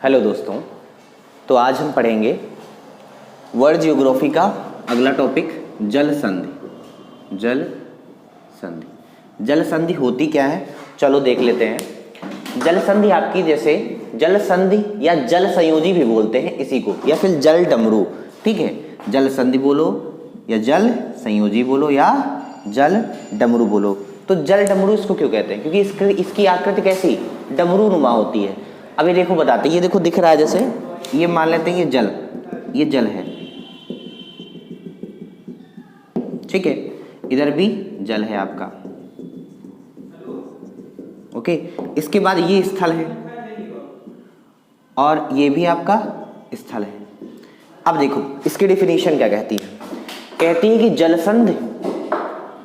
Hello दोस्तों, तो आज हम पढ़ेंगे वर्ल्ड जियोग्राफी का अगला टॉपिक जल संधि। जल संधि, जल संधि होती क्या है, चलो देख लेते हैं। जल संधि आपकी जैसे जल संधि या जल संयोजी भी बोलते हैं इसी को, या फिर जल डमरू। ठीक है, जल संधि बोलो या जल संयोजी बोलो या जल डमरू बोलो। तो जल डमरू इसको क्यों कहते हैं? क्योंकि इसकी आकृति कैसी डमरू नुमा होती है। अभी देखो बताते, ये देखो दिख रहा है, जैसे ये मान लेते हैं ये जल है, ठीक है, इधर भी जल है आपका। ओके, इसके बाद ये स्थल है और ये भी आपका स्थल है। अब देखो इसकी डेफिनेशन क्या कहती है। कहती है कि जलसंधि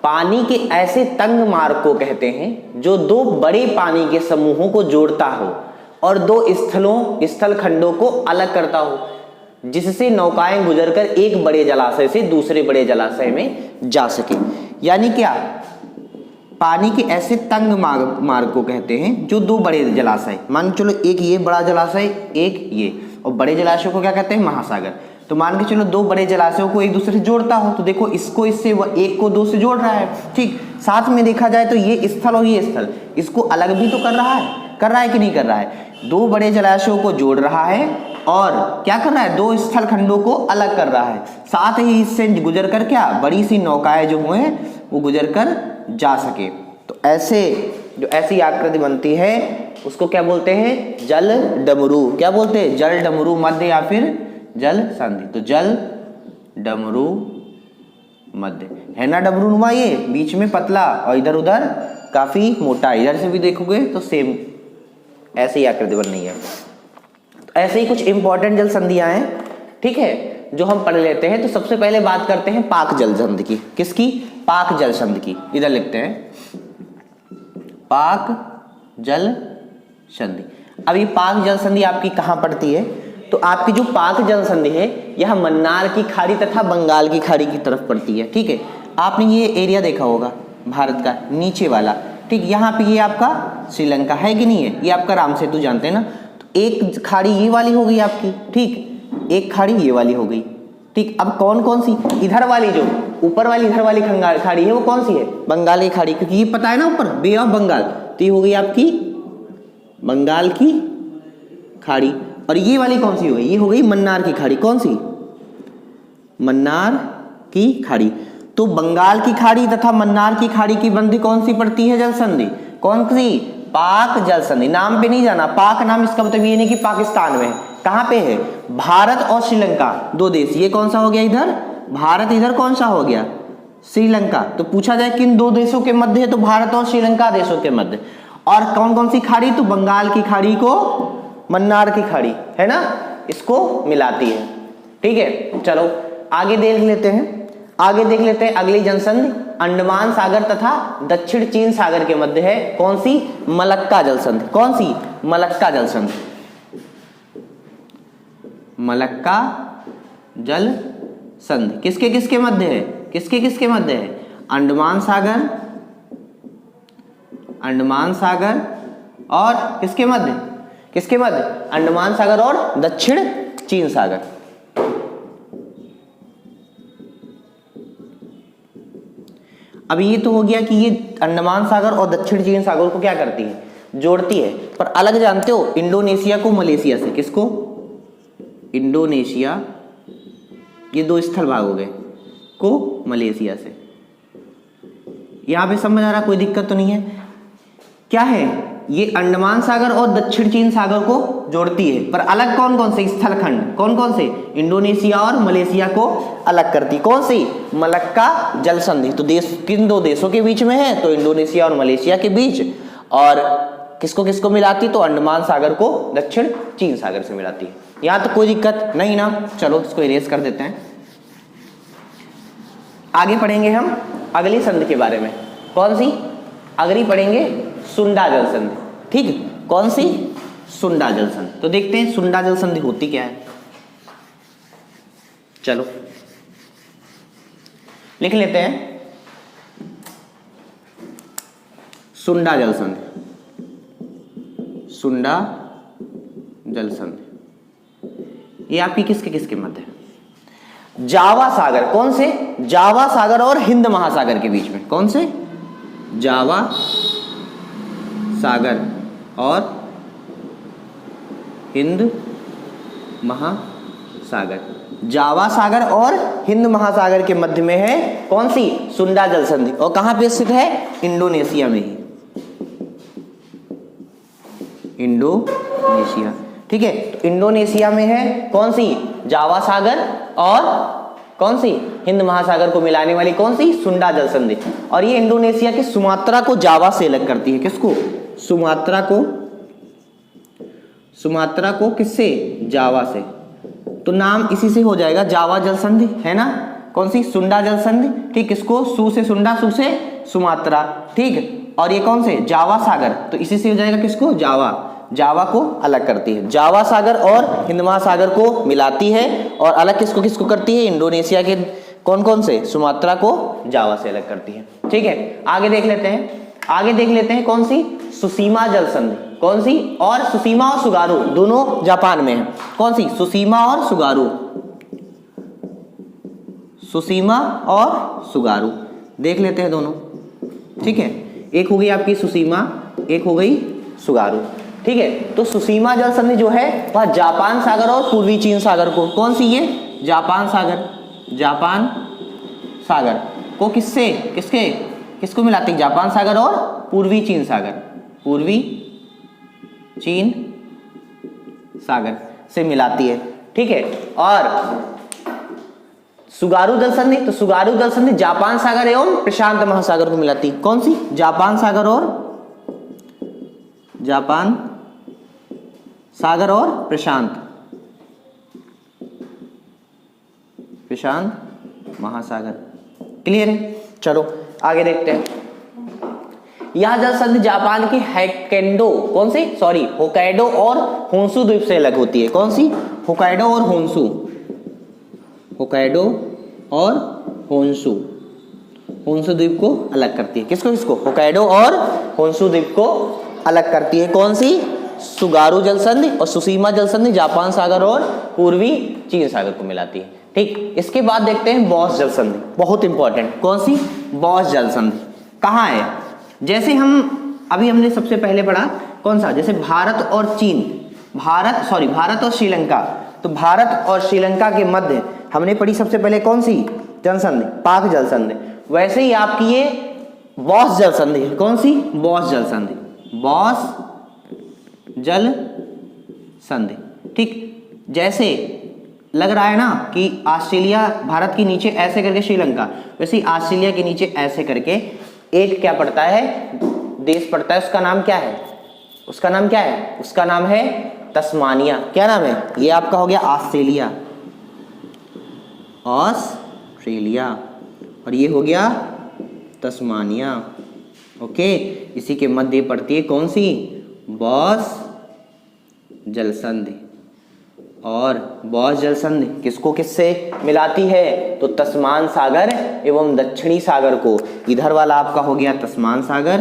पानी के ऐसे तंग मार्ग को कहते हैं जो दो बड़े पानी के समूहों को जोड़ता हो और दो स्थल खंडों को अलग करता हो, जिससे नौकाएं गुजरकर एक बड़े जलाशय से दूसरे बड़े जलाशय में जा सके। यानी क्या, पानी के ऐसे तंग मार्ग को कहते हैं जो दो बड़े जलाशय, मान चलो एक ये बड़ा जलाशय, एक ये, और बड़े जलाशयों को क्या कहते हैं, महासागर। तो मान के चलो दो बड़े जलाशयों को एक दूसरे से जोड़ता हो, तो देखो इसको इससे एक को दो से जोड़ रहा है। ठीक, साथ में देखा जाए तो ये स्थल और ये स्थल इसको अलग भी तो कर रहा है कि नहीं कर रहा है। दो बड़े जलाशयों को जोड़ रहा है और क्या कर रहा है, दो स्थल खंडों को अलग कर रहा है। साथ ही इससे गुजर कर क्या बड़ी सी नौकाएं जो हुए वो गुजर कर जा सके। तो ऐसे जो ऐसी आकृति बनती है उसको क्या बोलते हैं, जल डमरू। क्या बोलते हैं, जल डमरू मध्य या फिर जल संधि। तो जल डमरू मध्य है ना, डमरू नुमा, ये बीच में पतला और इधर उधर काफी मोटा। इधर से भी देखोगे तो सेम ऐसे ही आकृति बन रही है। तो ऐसे ही कुछ इंपॉर्टेंट जल संधियां हैं, ठीक है, जो हम पढ़ लेते हैं। तो सबसे पहले बात करते हैं पाक जल संधि की। किसकी? पाक जल संधि की। इधर लिखते हैं पाक जल संधि। अब ये पाक जल संधि आपकी कहाँ पड़ती है? तो आपकी जो पाक जल संधि है यह मन्नार की खाड़ी तथा बंगाल की खाड़ी की तरफ पड़ती है। ठीक है, आपने ये एरिया देखा होगा भारत का नीचे वाला। ठीक, यहाँ पे ये आपका श्रीलंका है कि नहीं है, ये आपका राम सेतु जानते हैं ना। तो एक खाड़ी ये वाली हो गई आपकी, ठीक, एक खाड़ी ये वाली हो गई। ठीक, अब कौन कौन सी, इधर वाली जो ऊपर वाली इधर वाली खाड़ी है वो कौन सी है, बंगाल की खाड़ी, क्योंकि ये पता है ना ऊपर बे ऑफ बंगाल। तो ये हो गई आपकी बंगाल की खाड़ी। और ये वाली कौन सी हो गई, ये हो गई मन्नार की खाड़ी। कौन सी, मन्नार की खाड़ी। तो बंगाल की खाड़ी तथा मन्नार की खाड़ी की बंदी कौन सी पड़ती है, जल संधि। कौन सी, पाक जल संधि। नाम पे नहीं जाना, पाक नाम इसका मतलब ये नहीं कि पाकिस्तान में है, कहाँ पे है, भारत और श्रीलंका दो देश। ये कौन सा हो गया इधर भारत, इधर कौन सा हो गया श्रीलंका। तो पूछा जाए किन दो देशों के मध्य है, तो भारत और श्रीलंका देशों के मध्य। और कौन कौन सी खाड़ी, तो बंगाल की खाड़ी को मन्नार की खाड़ी है ना, इसको मिलाती है। ठीक है, चलो आगे देख लेते हैं। अगली जनसंधि अंडमान सागर तथा दक्षिण चीन सागर के मध्य है। कौन सी, मलक्का जल संधि। कौन सी, मलक्का जल संधि। मलक्का जल संधि किसके किसके मध्य है, किसके मध्य है, अंडमान सागर और किसके मध्य, अंडमान सागर और दक्षिण चीन सागर। अब ये तो हो गया कि ये अंडमान सागर और दक्षिण चीन सागर को क्या करती है, जोड़ती है। पर अलग जानते हो, इंडोनेशिया को मलेशिया से, किसको, इंडोनेशिया, ये दो स्थल भाग हो गए, को मलेशिया से। यहां पे समझ आ रहा, कोई दिक्कत तो नहीं है। क्या है, ये अंडमान सागर और दक्षिण चीन सागर को जोड़ती है, पर अलग कौन कौन से स्थल खंड, कौन कौन से, इंडोनेशिया और मलेशिया को अलग करती। कौन सी, मलक्का जल संधि। तो देश किन दो देशों के बीच में है, तो इंडोनेशिया और मलेशिया के बीच। और किसको किसको मिलाती, तो अंडमान सागर को दक्षिण चीन सागर से मिलाती है। यहां तो कोई दिक्कत नहीं ना। चलो इसको इरेज कर देते हैं। आगे पढ़ेंगे हम अगली संधि के बारे में। कौन सी, अगली पढ़ेंगे सुंडा जल संधि। ठीक, कौन सी, सुंडा जल संधि। तो देखते हैं सुंडा जल संधि होती क्या है। चलो लिख लेते हैं, सुंडा जल संधि, सुंडा जल संधि। ये आपकी किसके किसके मध्य है? जावा सागर, कौन से? जावा सागर और हिंद महासागर के बीच में। कौन से? जावा सागर और हिंद महासागर। जावा सागर और हिंद महासागर के मध्य में है कौन सी? सुंडा जल संधि। और कहां पे स्थित है? इंडोनेशिया में ही, इंडोनेशिया। ठीक है, तो इंडोनेशिया में है कौन सी? जावा सागर और कौन सी? हिंद महासागर को मिलाने वाली कौन सी? सुंडा जल संधि। और ये इंडोनेशिया के सुमात्रा को जावा से अलग करती है। किसको? सुमात्रा को। सुमात्रा को किससे? जावा से। तो नाम इसी से हो जाएगा, जावा जल संधि, है ना? कौन सी? सुंडा जल संधि। ठीक, किसको? सु से सुंडा, सु से सुमात्रा। ठीक, और ये कौन से? जावा सागर, तो इसी से हो जाएगा किसको? जावा। जावा को अलग करती है, जावा सागर और हिंद महासागर को मिलाती है, और अलग किसको किसको करती है? इंडोनेशिया के कौन कौन से? सुमात्रा को जावा से अलग करती है। ठीक है, आगे देख लेते हैं। आगे देख लेते हैं कौन सी? सुसीमा जल संधि। कौन सी? और सुसीमा और सुगारू दोनों जापान में है। कौन सी? सुसीमा और सुगारू। सुसीमा और सुगारू देख लेते हैं दोनों। ठीक है, एक हो गई आपकी सुसीमा, एक हो गई सुगारू। ठीक है, तो सुसीमा जल संधि जो है वह जापान सागर और पूर्वी चीन सागर को, कौन सी? ये जापान सागर, जापान सागर को किससे किसके किसको मिलाती है? जापान सागर और पूर्वी चीन सागर, पूर्वी चीन सागर से मिलाती है। ठीक है, और सुगारू जल संधि, तो सुगारू जल संधि जापान सागर एवं प्रशांत महासागर को मिलाती है। कौन सी? जापान सागर और जापान सागर और प्रशांत महासागर। क्लियर है? चलो आगे देखते हैं। यह जल संधि जापान की होक्काइडो, कौन सी? सॉरी, होक्काइडो और होन्शु द्वीप से अलग होती है। कौन सी? होक्काइडो और होन्शु, होक्काइडो और होन्शु, होन्शु द्वीप को अलग करती है। किसको किसको? होक्काइडो और होन्शु द्वीप को अलग करती है। कौन सी? सुगारू जल संधि। और सुसीमा जल संधि जापान सागर और पूर्वी चीन सागर को मिलाती है। ठीक, इसके बाद देखते हैं बॉस जल संधि, बहुत इंपॉर्टेंट। कौन सी? बॉस जल संधि कहाँ है? जैसे हम अभी हमने सबसे पहले पढ़ा कौन सा? जैसे भारत और चीन, भारत और श्रीलंका, तो भारत और श्रीलंका के मध्य हमने पढ़ी सबसे पहले कौन सी? जल संधि, पाक जल संधि। वैसे ही आपकी ये बॉस जल संधि है। कौन सी? बॉस जल संधि, बॉस जल संधि। ठीक, जैसे लग रहा है ना कि ऑस्ट्रेलिया भारत के नीचे ऐसे करके श्रीलंका, वैसे ही ऑस्ट्रेलिया के नीचे ऐसे करके एक क्या पड़ता है? देश पड़ता है। उसका नाम क्या है? उसका नाम क्या है? उसका नाम है तस्मानिया। क्या नाम है? ये आपका हो गया ऑस्ट्रेलिया, ऑस्ट्रेलिया, और ये हो गया तस्मानिया। ओके, इसी के मध्य पड़ती है कौन सी? बॉस जल संधि। और बॉस जल संधि किसको किससे मिलाती है? तो तस्मान सागर एवं दक्षिणी सागर को। इधर वाला आपका हो गया तस्मान सागर,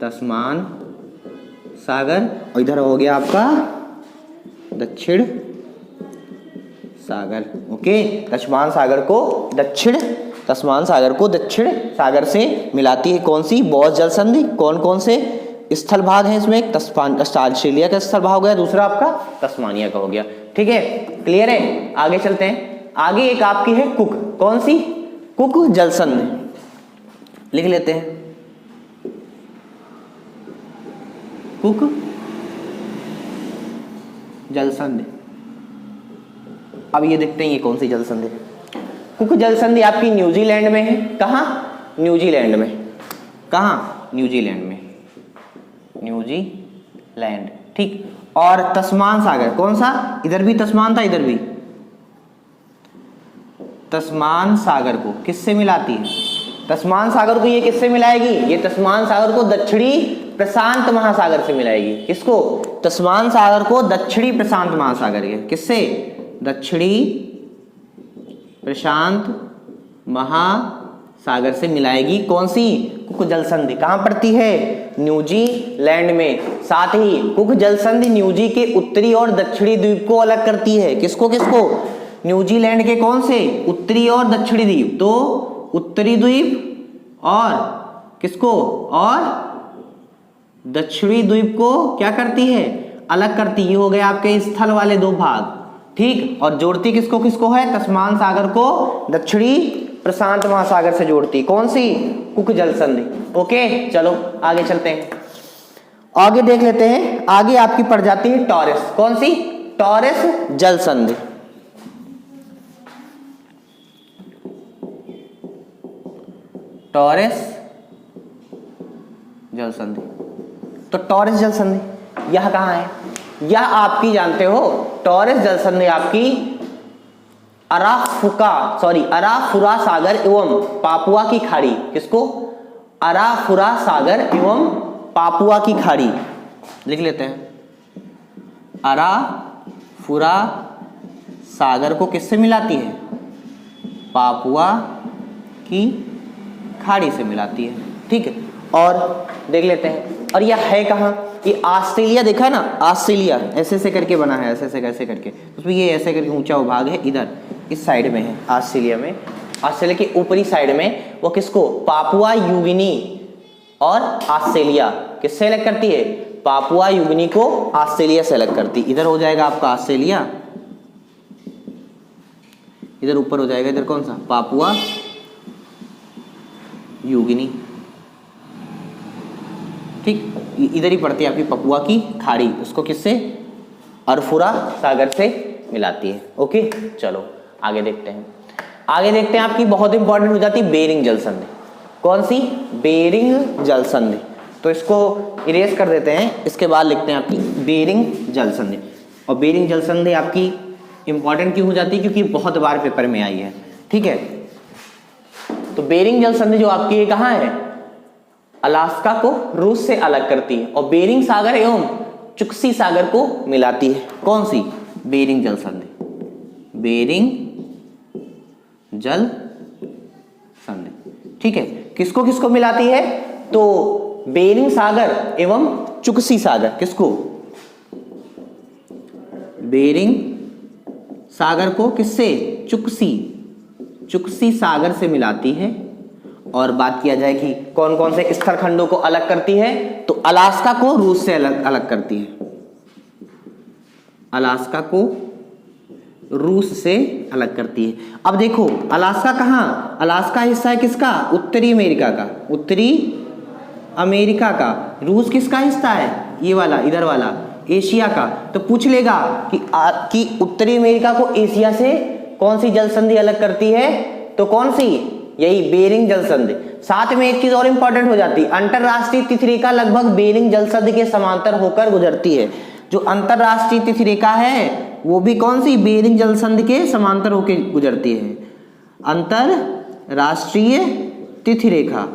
तस्मान सागर, और इधर हो गया आपका दक्षिण सागर। ओके, तस्मान सागर को दक्षिण सागर से मिलाती है कौन सी? बॉस जल संधि। कौन कौन से स्थल भाग है इसमें? एक ऑस्ट्रेलिया का स्थल भाग हो गया, दूसरा आपका तस्मानिया का हो गया। ठीक है, क्लियर है? आगे चलते हैं। आगे एक आपकी है कुक। कौन सी? कुक जल संधि, लिख लेते हैं। कुक जल संधि। अब ये देखते हैं ये कौन सी जल संधि। कुक जल संधि आपकी न्यूजीलैंड में है। कहाँ? न्यूजीलैंड में। कहाँ? न्यूजीलैंड में, न्यूजीलैंड। ठीक, और तस्मान सागर कौन सा? इधर भी तस्मान था, इधर भी तस्मान सागर को किससे मिलाती है? तस्मान सागर को ये किससे मिलाएगी? ये तस्मान सागर को दक्षिणी प्रशांत महासागर से मिलाएगी। किसको? तस्मान सागर को दक्षिणी प्रशांत महासागर के किससे? दक्षिणी प्रशांत महासागर से मिलाएगी। कौन सी? कुक कुक जलसंधि कहाँ पड़ती है? न्यूजीलैंड में। साथ ही कुक जलसंधि न्यूजी के उत्तरी और दक्षिणी द्वीप को अलग करती है। किसको किसको? न्यूजीलैंड के कौन से? उत्तरी और दक्षिणी द्वीप। तो उत्तरी द्वीप और किसको? और दक्षिणी द्वीप को क्या करती है? अलग करती। ये हो गए आपके स्थल वाले दो भाग, ठीक। और जोड़ती किसको किसको है? तस्मान सागर को दक्षिणी प्रशांत महासागर से जोड़ती। कौन सी? कुक जलसंधि। ओके, चलो आगे चलते हैं, आगे देख लेते हैं। आगे आपकी पड़ जाती है टॉरस। कौन सी? टॉरस जलसंधि। टॉरस जलसंधि। तो टॉरस जलसंधि यह कहां है? यह आपकी जानते हो, टॉरस जलसंधि आपकी अराफुरा सागर एवं पापुआ की खाड़ी। किसको? अराफुरा सागर एवं पापुआ की खाड़ी। लिख लेते हैं। अराफुरा सागर को किससे मिलाती है? पापुआ की खाड़ी से मिलाती है, ठीक है। और देख लेते हैं, और यह है कहाँ? ये ऑस्ट्रेलिया देखा ना, ऑस्ट्रेलिया ऐसे ऐसे करके बना है, ऐसे ऐसे कैसे करके, उसमें ये ऐसे करके ऊंचा भाग है, इधर इस साइड में है ऑस्ट्रेलिया में। ऑस्ट्रेलिया के ऊपरी साइड में वो किसको? पापुआ न्यूगिनी और ऑस्ट्रेलिया किससे अलग करती है? पापुआ न्यूगिनी को ऑस्ट्रेलिया से अलग करती। इधर हो जाएगा आपका ऑस्ट्रेलिया, इधर ऊपर हो जाएगा, इधर कौन सा? पापुआ न्यूगिनी, ठीक। इधर ही पड़ती है आपकी पपुआ की खाड़ी, उसको किससे? अरफुरा सागर से मिलाती है। ओके, चलो आगे देखते हैं। आगे देखते हैं आपकी बहुत इंपॉर्टेंट हो जाती है बेरिंग जलसंधि। कौन सी? बेरिंग जलसंधि। तो इसको इरेज कर देते हैं, इसके बाद लिखते हैं आपकी बेरिंग जलसंधि। और बेरिंग जलसंधि आपकी इंपॉर्टेंट क्यों हो जाती है? क्योंकि बहुत बार पेपर में आई है, ठीक है। तो बेरिंग जलसंधि जो आपकी ये कहाँ है? अलास्का को रूस से अलग करती है और बेरिंग सागर एवं चुक्सी सागर को मिलाती है। कौन सी? बेरिंग जलसंधि। बेरिंग जलसंधि, ठीक है। किसको किसको मिलाती है? तो बेरिंग सागर एवं चुक्सी सागर। किसको? बेरिंग सागर को किससे? चुक्सी सागर से मिलाती है। और बात किया जाए कि कौन कौन से स्थल खंडों को अलग करती है, तो अलास्का को रूस से अलग करती है। अलास्का को रूस से अलग करती है। अब देखो अलास्का कहाँ? अलास्का हिस्सा है किसका? उत्तरी अमेरिका का। उत्तरी अमेरिका का। रूस किसका हिस्सा है? ये वाला, इधर वाला, एशिया का। तो पूछ लेगा कि उत्तरी अमेरिका को एशिया से कौन सी जलसंधि अलग करती है? तो कौन सी? यही बेरिंग जलसंधि। साथ में एक चीज और इंपॉर्टेंट हो जाती है, अंतरराष्ट्रीय तिथि रेखा लगभग बेरिंग जलसंधि के समांतर होकर गुजरती है। जो अंतरराष्ट्रीय तिथि रेखा है वो भी कौन सी? बेरिंग जलसंधि के समांतर होकर गुजरती है। अंतरराष्ट्रीय तिथि रेखा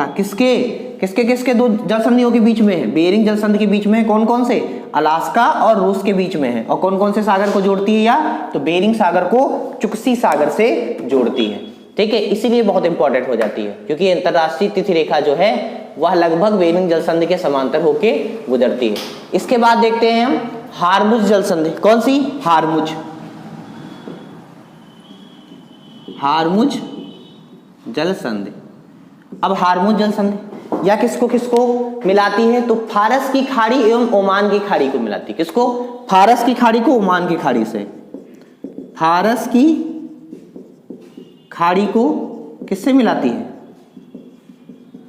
किसके किसके किसके दो जलसंधियों के बीच में है? बेरिंग जलसंधि के बीच में है। कौन कौन से? अलास्का और रूस के बीच में है। और कौन कौन से सागर को जोड़ती है? या तो बेरिंग सागर को चुक्सी सागर से जोड़ती है, ठीक है। इसीलिए बहुत इंपॉर्टेंट हो जाती है, क्योंकि अंतरराष्ट्रीय तिथि रेखा जो है वह लगभग बेरिंग जलसंधि के समांतर होके गुजरती है। इसके बाद देखते हैं हम हारमुज जलसंधि। कौन सी? हारमुज जलसंधि। अब हारमुज जलसंधि या किसको किसको मिलाती है? तो फारस की खाड़ी एवं ओमान की खाड़ी को मिलाती है। किसको? फारस की खाड़ी को ओमान की खाड़ी से। फारस की खाड़ी को किससे मिलाती है?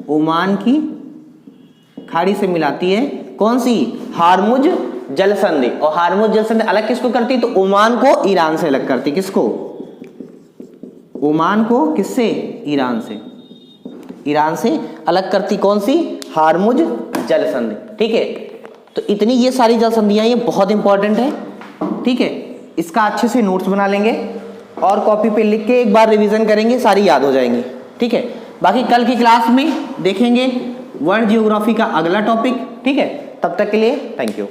ओमान की खाड़ी से मिलाती है। कौन सी? हारमुज जलसंधि। और हारमुज जलसंधि अलग किसको करती है? तो ओमान को ईरान से अलग करती। किसको? ओमान को किससे? ईरान से अलग करती। कौन सी? हारमुज जलसंधि, ठीक है। तो इतनी ये सारी जलसंधियां ये बहुत इंपॉर्टेंट है, ठीक है। इसका अच्छे से नोट्स बना लेंगे और कॉपी पे लिख के एक बार रिवीजन करेंगे, सारी याद हो जाएंगी, ठीक है। बाकी कल की क्लास में देखेंगे वर्ल्ड ज्योग्राफी का अगला टॉपिक, ठीक है। तब तक के लिए थैंक यू।